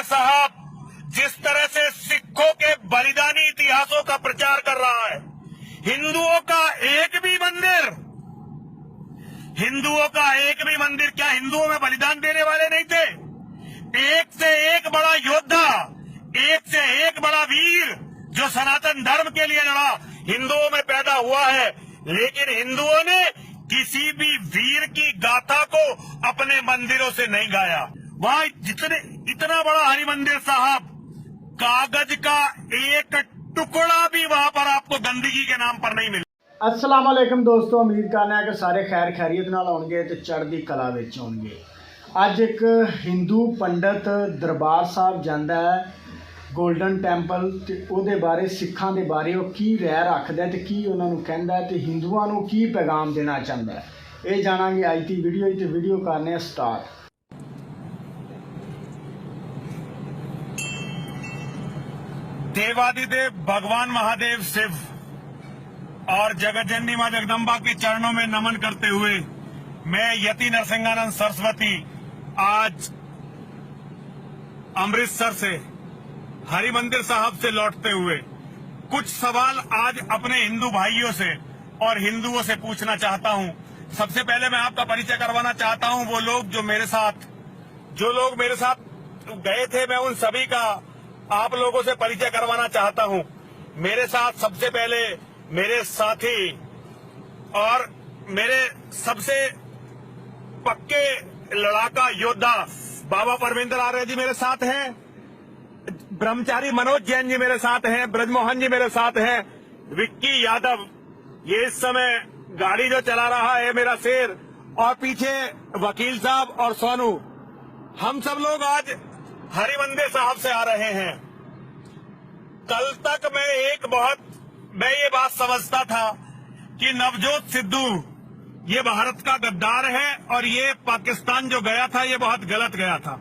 साहब जिस तरह से सिखों के बलिदानी इतिहासों का प्रचार कर रहा है, हिंदुओं का एक भी मंदिर क्या हिंदुओं में बलिदान देने वाले नहीं थे? एक से एक बड़ा योद्धा, एक से एक बड़ा वीर जो सनातन धर्म के लिए लड़ा हिंदुओं में पैदा हुआ है, लेकिन हिंदुओं ने किसी भी वीर की गाथा को अपने मंदिरों से नहीं गाया। वहां इतना बड़ा हरिमंदिर साहब, कागज का एक टुकड़ा भी वहां पर आपको गंदगी के नाम पर नहीं मिला। अस्सलाम वालेकुम दोस्तों, उम्मीद करना है कि सारे खैर खैरियत नाल होणगे ते चढ़दी कला विच होणगे। अज एक हिंदू पंडित दरबार साहब जांदा है गोल्डन टैंपल ते उहदे बारे सिखां दे बारे वो की राय रखदा है ते की उन्हां नूं कहंदा है ते हिंदुआं नूं की पैगाम देना चाहता है, ये जाणांगे अज दी वीडियो ते वीडियो करने स्टार्ट। देवादिदेव भगवान महादेव शिव और जगतजननी मां जगदम्बा के चरणों में नमन करते हुए मैं यति नरसिंहानंद सरस्वती आज अमृतसर से हरिमंदिर साहब से लौटते हुए कुछ सवाल आज अपने हिंदू भाइयों से और हिंदुओं से पूछना चाहता हूं। सबसे पहले मैं आपका परिचय करवाना चाहता हूं। वो लोग जो लोग मेरे साथ गए थे, मैं उन सभी का आप लोगों से परिचय करवाना चाहता हूं। मेरे साथ सबसे पहले मेरे साथी और मेरे सबसे पक्के लड़ाका योद्धा बाबा परविंदर आर्य जी मेरे साथ हैं, ब्रह्मचारी मनोज जैन जी मेरे साथ हैं, ब्रजमोहन जी मेरे साथ हैं, विक्की यादव ये इस समय गाड़ी जो चला रहा है मेरा शेर, और पीछे वकील साहब और सोनू। हम सब लोग आज हरिमंदिर साहब से आ रहे हैं। कल तक मैं ये बात समझता था कि नवजोत सिद्धू ये भारत का गद्दार है और ये पाकिस्तान जो गया था ये बहुत गलत गया था।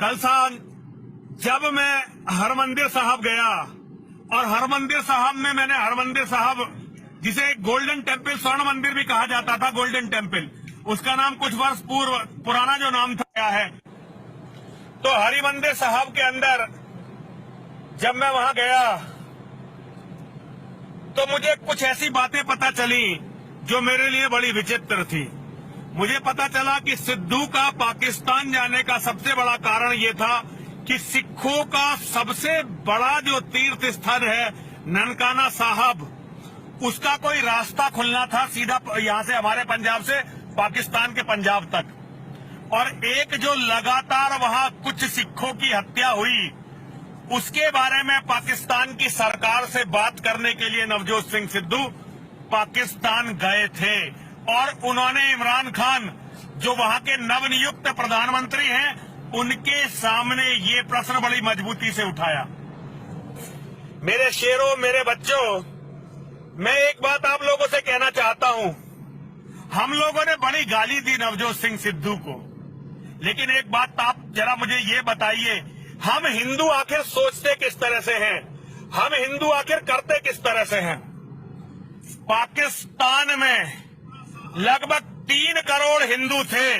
कल शाम जब मैं हरमंदिर साहब गया और हरमंदिर साहब में मैंने हरमंदिर साहब, जिसे गोल्डन टेम्पल स्वर्ण मंदिर भी कहा जाता था, गोल्डन टेम्पल, उसका नाम कुछ वर्ष पुराना जो नाम था क्या है, तो हरिमंदिर साहब के अंदर जब मैं वहां गया तो मुझे कुछ ऐसी बातें पता चली जो मेरे लिए बड़ी विचित्र थी। मुझे पता चला कि सिद्धू का पाकिस्तान जाने का सबसे बड़ा कारण ये था कि सिखों का सबसे बड़ा जो तीर्थ स्थल है ननकाना साहब, उसका कोई रास्ता खुलना था सीधा यहां से, हमारे पंजाब से पाकिस्तान के पंजाब तक। और एक जो लगातार वहां कुछ सिखों की हत्या हुई, उसके बारे में पाकिस्तान की सरकार से बात करने के लिए नवजोत सिंह सिद्धू पाकिस्तान गए थे और उन्होंने इमरान खान जो वहां के नवनियुक्त प्रधानमंत्री हैं उनके सामने ये प्रश्न बड़ी मजबूती से उठाया। मेरे शेरों, मेरे बच्चों, मैं एक बात आप लोगों से कहना चाहता हूं। हम लोगों ने बड़ी गाली दी नवजोत सिंह सिद्धू को, लेकिन एक बात आप जरा मुझे ये बताइए, हम हिंदू आखिर सोचते किस तरह से हैं? हम हिंदू आखिर करते किस तरह से हैं? पाकिस्तान में लगभग 3 करोड़ हिंदू थे।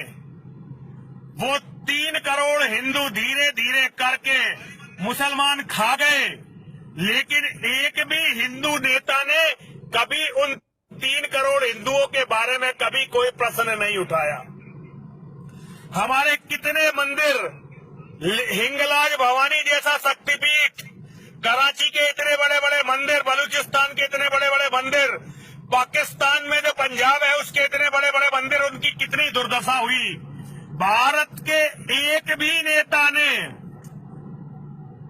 वो 3 करोड़ हिंदू धीरे धीरे करके मुसलमान खा गए, लेकिन एक भी हिंदू नेता ने कभी उन 3 करोड़ हिंदुओं के बारे में कभी कोई प्रश्न नहीं उठाया। हमारे कितने मंदिर, हिंगलाज भवानी जैसा शक्तिपीठ, कराची के इतने बड़े बड़े मंदिर, बलूचिस्तान के इतने बड़े बड़े मंदिर, पाकिस्तान में जो पंजाब है उसके इतने बड़े बड़े मंदिर, उनकी कितनी दुर्दशा हुई। भारत के एक भी नेता ने,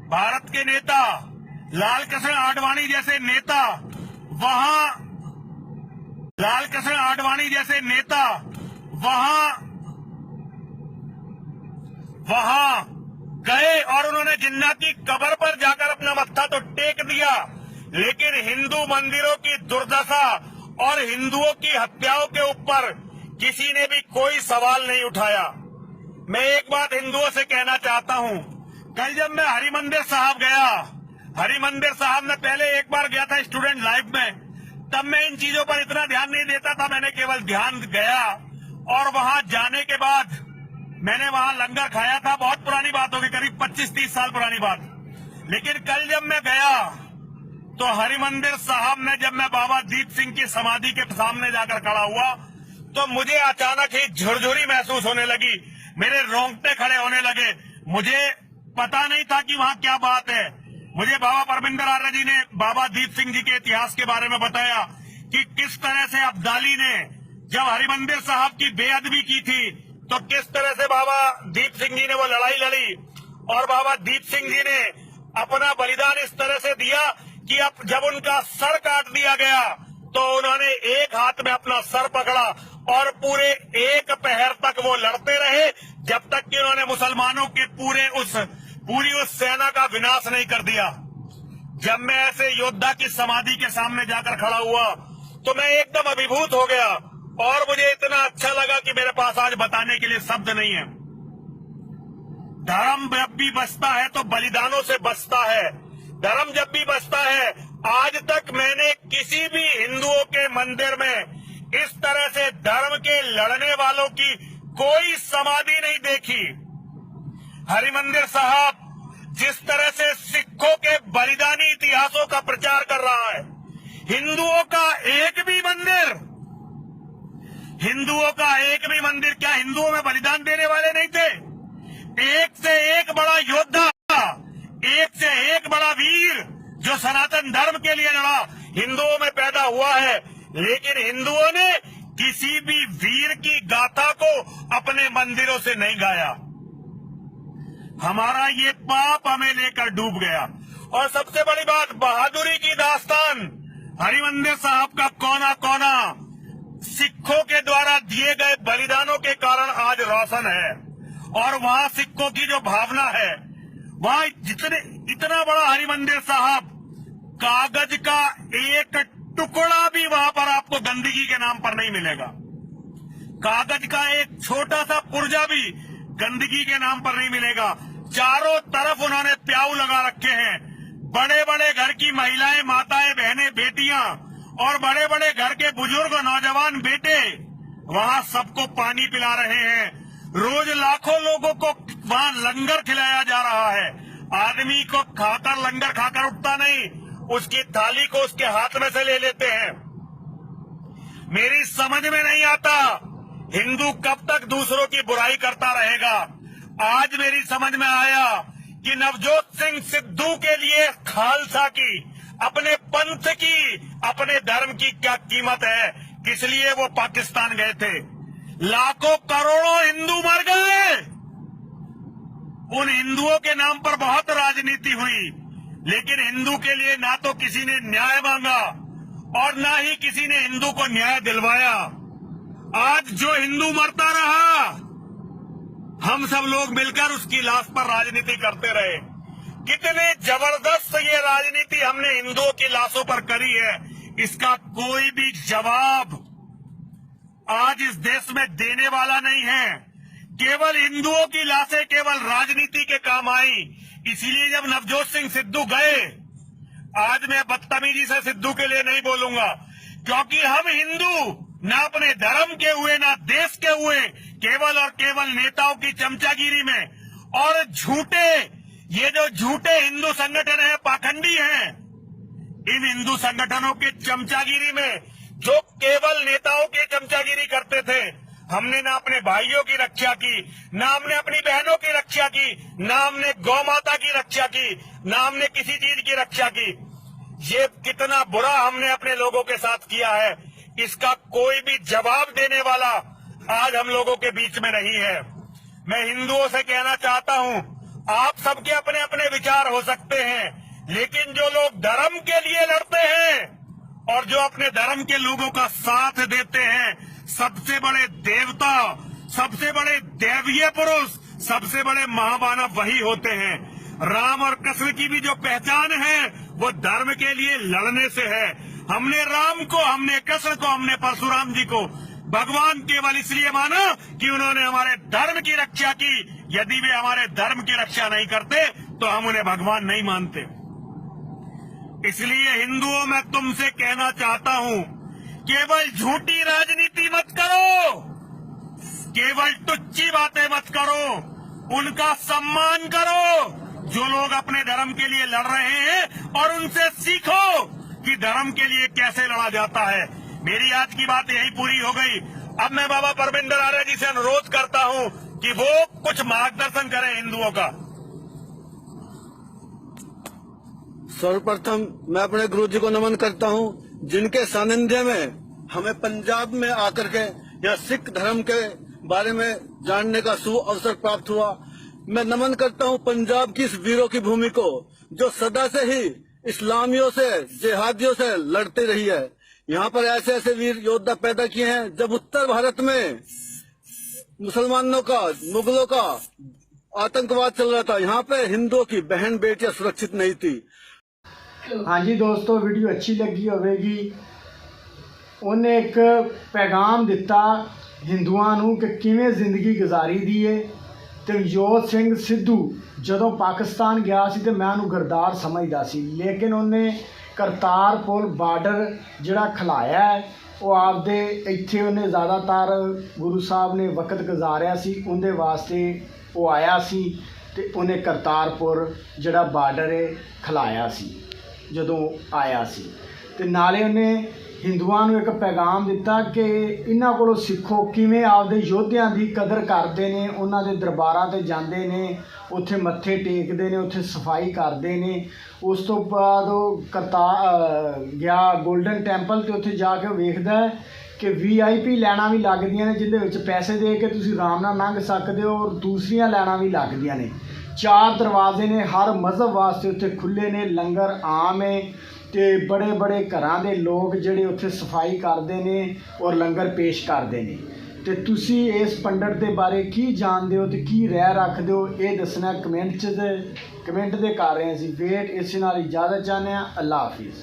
भारत के नेता लाल कृष्ण आडवाणी जैसे नेता वहां गए और उन्होंने जिन्ना की कब्र पर जाकर अपना मत्था तो टेक दिया, लेकिन हिंदू मंदिरों की दुर्दशा और हिंदुओं की हत्याओं के ऊपर किसी ने भी कोई सवाल नहीं उठाया। मैं एक बात हिंदुओं से कहना चाहता हूं। कल जब मैं हरिमंदिर साहब गया, हरिमंदिर साहब में पहले एक बार गया था स्टूडेंट लाइफ में, तब मैं इन चीजों पर इतना ध्यान नहीं देता था। मैंने केवल ध्यान गया और वहां जाने के बाद मैंने वहां लंगर खाया था। बहुत पुरानी बात होगी, करीब 25-30 साल पुरानी बात। लेकिन कल जब मैं गया तो हरिमंदिर साहब में जब मैं बाबा दीप सिंह की समाधि के सामने जाकर खड़ा हुआ तो मुझे अचानक ही झुरझुरी महसूस होने लगी, मेरे रोंगटे खड़े होने लगे। मुझे पता नहीं था कि वहां क्या बात है। मुझे बाबा परमिंदर आर्य जी ने बाबा दीप सिंह जी के इतिहास के बारे में बताया कि किस तरह से अब्दाली ने जब हरिमंदिर साहब की बेअदबी की थी तो किस तरह से बाबा दीप सिंह जी ने वो लड़ाई लड़ी, और बाबा दीप सिंह जी ने अपना बलिदान इस तरह से दिया कि अब जब उनका सर काट दिया गया तो उन्होंने एक हाथ में अपना सर पकड़ा और पूरे एक पहर तक वो लड़ते रहे जब तक कि उन्होंने मुसलमानों के पूरी उस सेना का विनाश नहीं कर दिया। जब मैं ऐसे योद्धा की समाधि के सामने जाकर खड़ा हुआ तो मैं एकदम अभिभूत हो गया और मुझे इतना अच्छा लगा कि मेरे पास आज बताने के लिए शब्द नहीं है। धर्म जब भी बचता है तो बलिदानों से बचता है। धर्म जब भी बचता है, आज तक मैंने किसी भी हिंदुओं के मंदिर में इस तरह से धर्म के लड़ने वालों की कोई समाधि नहीं देखी। हरिमंदिर साहब जिस तरह से सिखों के बलिदानी इतिहासों का प्रचार कर रहा है, हिंदुओं का एक भी मंदिर क्या हिंदुओं में बलिदान देने वाले नहीं थे? एक से एक बड़ा योद्धा, एक से एक बड़ा वीर जो सनातन धर्म के लिए लड़ा हिंदुओं में पैदा हुआ है। लेकिन हिंदुओं ने किसी भी वीर की गाथा को अपने मंदिरों से नहीं गाया। हमारा ये पाप हमें लेकर डूब गया। और सबसे बड़ी बात, बहादुरी की दास्तान हरिमंदिर साहब का कोना कोना सिखों के द्वारा दिए गए बलिदानों के कारण आज रोशन है। और वहां सिखों की जो भावना है, वहां इतना बड़ा हरिमंदिर साहब, कागज का एक टुकड़ा भी वहां पर आपको गंदगी के नाम पर नहीं मिलेगा। कागज का एक छोटा सा पुर्जा भी गंदगी के नाम पर नहीं मिलेगा। चारों तरफ उन्होंने प्याऊ लगा रखे हैं। बड़े बड़े घर की महिलाएं, माताएं, बहनें, बेटियां और बड़े बड़े घर के बुजुर्ग, नौजवान बेटे वहां सबको पानी पिला रहे हैं। रोज लाखों लोगों को वहां लंगर खिलाया जा रहा है। आदमी को खाकर लंगर खाकर उठता नहीं, उसकी थाली को उसके हाथ में से ले लेते हैं। मेरी समझ में नहीं आता हिंदू कब तक दूसरों की बुराई करता रहेगा। आज मेरी समझ में आया कि नवजोत सिंह सिद्धू के लिए खालसा की, अपने पंथ की, अपने धर्म की क्या कीमत है, किस लिए वो पाकिस्तान गए थे। लाखों करोड़ों हिंदू मर गए। उन हिंदुओं के नाम पर बहुत राजनीति हुई, लेकिन हिंदू के लिए ना तो किसी ने न्याय मांगा और ना ही किसी ने हिंदू को न्याय दिलवाया। आज जो हिंदू मरता रहा, हम सब लोग मिलकर उसकी लाश पर राजनीति करते रहे। कितने जबरदस्त ये राजनीति हमने हिंदुओं की लाशों पर करी है, इसका कोई भी जवाब आज इस देश में देने वाला नहीं है। केवल हिंदुओं की लाशें केवल राजनीति के काम आई। इसीलिए जब नवजोत सिंह सिद्धू गए, आज मैं बदतमीजी से सिद्धू के लिए नहीं बोलूंगा, क्योंकि हम हिंदू ना अपने धर्म के हुए ना देश के हुए, केवल और केवल नेताओं की चमचागिरी में और ये जो झूठे हिंदू संगठन है, पाखंडी हैं, इन हिंदू संगठनों के चमचागिरी में जो केवल नेताओं की चमचागिरी करते थे, हमने ना अपने भाइयों की रक्षा की, ना हमने अपनी बहनों की रक्षा की, ना हमने गौ माता की रक्षा की, ना हमने किसी चीज की रक्षा की। ये कितना बुरा हमने अपने लोगों के साथ किया है, इसका कोई भी जवाब देने वाला आज हम लोगों के बीच में नहीं है। मैं हिंदुओं से कहना चाहता हूं, आप सबके अपने अपने विचार हो सकते हैं, लेकिन जो लोग धर्म के लिए लड़ते हैं और जो अपने धर्म के लोगों का साथ देते हैं, सबसे बड़े देवता, सबसे बड़े दैवीय पुरुष, सबसे बड़े महामानव वही होते हैं। राम और कृष्ण की भी जो पहचान है वो धर्म के लिए लड़ने से है। हमने राम को, हमने कृष्ण को, हमने परशुराम जी को भगवान केवल इसलिए माना कि उन्होंने हमारे धर्म की रक्षा की। यदि वे हमारे धर्म की रक्षा नहीं करते तो हम उन्हें भगवान नहीं मानते। इसलिए हिंदुओं, मैं तुमसे कहना चाहता हूं, केवल झूठी राजनीति मत करो। केवल टुच्ची बातें मत करो, उनका सम्मान करो जो लोग अपने धर्म के लिए लड़ रहे हैं, और उनसे सीखो कि धर्म के लिए कैसे लड़ा जाता है। मेरी आज की बात यही पूरी हो गई। अब मैं बाबा परमिंदर आर्य जी से अनुरोध करता हूं कि वो कुछ मार्गदर्शन करें हिंदुओं का। सर्वप्रथम मैं अपने गुरु जी को नमन करता हूं, जिनके सानिध्य में हमें पंजाब में आकर के या सिख धर्म के बारे में जानने का शुभ अवसर प्राप्त हुआ। मैं नमन करता हूं पंजाब की इस वीरों की भूमि को, जो सदा से ही इस्लामियों से, जिहादियों से लड़ती रही है। यहाँ पर ऐसे ऐसे वीर योद्धा पैदा किए हैं। जब उत्तर भारत में मुसलमानों का, मुगलों का आतंकवाद चल रहा था, यहाँ पे हिंदुओं की बहन बेटियां सुरक्षित नहीं थी। हाँ जी दोस्तों, वीडियो अच्छी लगी होगी। ਉਹਨੇ ਇੱਕ ਪੈਗਾਮ ਦਿੱਤਾ ਹਿੰਦੂਆਂ ਨੂੰ ਕਿ ਕਿਵੇਂ ਜ਼ਿੰਦਗੀ ਗੁਜ਼ਾਰੀ ਦੀ ਏ। ਤੇ ਯੋਧ ਸਿੰਘ ਸਿੱਧੂ ਜਦੋਂ ਪਾਕਿਸਤਾਨ ਗਿਆ ਸੀ ਤੇ ਮੈਂ ਉਹਨੂੰ ਗਰਦਾਰ ਸਮਝਦਾ ਸੀ, ਲੇਕਿਨ ਉਹਨੇ ਕਰਤਾਰਪੁਰ ਬਾਰਡਰ ਜਿਹੜਾ ਖਲਾਇਆ ਹੈ, ਉਹ ਆਪਦੇ ਇੱਥੇ ਉਹਨੇ ਜ਼ਿਆਦਾਤਰ ਗੁਰੂ ਸਾਹਿਬ ਨੇ ਵਕਤ ਗੁਜ਼ਾਰਿਆ ਸੀ, ਉਹਦੇ ਵਾਸਤੇ ਉਹ ਆਇਆ ਸੀ ਤੇ ਉਹਨੇ ਕਰਤਾਰਪੁਰ ਜਿਹੜਾ ਬਾਰਡਰ ਹੈ ਖਲਾਇਆ ਸੀ ਜਦੋਂ ਆਇਆ ਸੀ। ਤੇ ਨਾਲੇ ਉਹਨੇ ਹਿੰਦੂਆਂ ਨੂੰ ਇੱਕ ਪੈਗਾਮ ਦਿੱਤਾ ਕਿ ਇਹਨਾਂ ਕੋਲੋਂ ਸਿੱਖੋ ਕਿਵੇਂ ਆਪਦੇ ਯੋਧਿਆਂ ਦੀ ਕਦਰ ਕਰਦੇ ਨੇ, ਉਹਨਾਂ ਦੇ ਦਰਬਾਰਾਂ 'ਤੇ ਜਾਂਦੇ ਨੇ, ਉੱਥੇ ਮੱਥੇ ਟੇਕਦੇ ਨੇ, ਉੱਥੇ ਸਫਾਈ ਕਰਦੇ ਨੇ। ਉਸ ਤੋਂ ਬਾਅਦ ਉਹ ਗਿਆ ਗੋਲਡਨ ਟੈਂਪਲ, ਤੇ ਉੱਥੇ ਜਾ ਕੇ ਉਹ ਵੇਖਦਾ ਹੈ ਕਿ VIP ਲਾਈਨਾਂ ਵੀ ਲੱਗਦੀਆਂ ਨੇ, ਜਿਹਦੇ ਵਿੱਚ ਪੈਸੇ ਦੇ ਕੇ ਤੁਸੀਂ ਆਰਾਮ ਨਾਲ ਲੰਘ ਸਕਦੇ ਹੋ, ਔਰ ਦੂਸਰੀਆਂ ਲਾਈਨਾਂ ਵੀ ਲੱਗਦੀਆਂ ਨੇ। 4 ਦਰਵਾਜ਼ੇ ਨੇ, ਹਰ ਮਜ਼ਹਬ ਵਾਸਤੇ ਉੱਥੇ ਖੁੱਲ੍ਹੇ ਨੇ, ਲੰਗਰ ਆਮ ਹੈ ਤੇ ਬੜੇ ਬੜੇ ਘਰਾਂ ਦੇ ਲੋਕ ਜਿਹੜੇ ਉੱਥੇ ਸਫਾਈ ਕਰਦੇ ਨੇ ਔਰ ਲੰਗਰ ਪੇਸ਼ ਕਰਦੇ ਨੇ। ਤੇ ਤੁਸੀਂ ਇਸ ਪੰਡਤ ਦੇ ਬਾਰੇ ਕੀ ਜਾਣਦੇ ਹੋ ਤੇ ਕੀ ਰਾਏ ਰੱਖਦੇ ਹੋ, ਇਹ ਦੱਸਣਾ ਕਮੈਂਟ 'ਚ। ਕਮੈਂਟ ਦੇ ਕਰ ਰਹੇ ਹਾਂ ਅਸੀਂ ਵੇਟ। ਇਸੇ ਨਾਲ ਇਜਾਜ਼ਤ ਚਾਹੁੰਦੇ ਹਾਂ। ਅੱਲਾ ਹਾਫਿਜ਼।